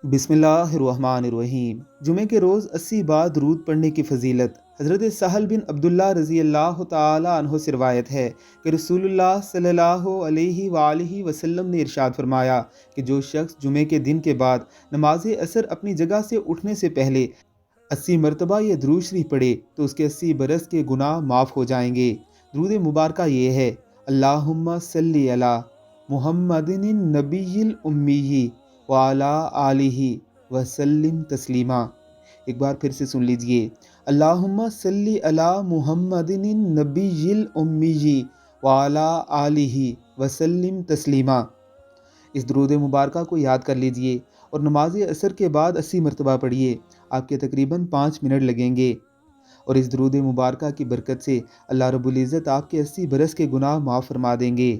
بسم اللہ الرحمن الرحیم۔ جمعے کے روز 80 بار درود پڑھنے کی فضیلت حضرت سہل بن عبداللہ رضی اللہ تعالی عنہ سے روایت ہے کہ رسول اللہ صلی اللہ علیہ وآلہ وسلم نے ارشاد فرمایا کہ جو شخص جمعے کے دن کے بعد نماز عصر اپنی جگہ سے اٹھنے سے پہلے 80 مرتبہ یہ درود شریف پڑھے تو اس کے 80 برس کے گناہ معاف ہو جائیں گے۔ درود مبارکہ یہ ہے: اللہم صلی علی محمد النبی الامی وعلی آلہ وسلم تسلیما۔ ایک بار پھر سے سن لیجئے: اللہم صلی علی محمد النبی الامی وعلی آلہ وسلم تسلیما۔ اس درود مبارکہ کو یاد کر لیجئے اور نماز عصر کے بعد 80 مرتبہ پڑھیے۔ آپ کے تقریباً 5 منٹ لگیں گے، اور اس درود مبارکہ کی برکت سے اللہ رب العزت آپ کے 80 برس کے گناہ معاف فرما دیں گے۔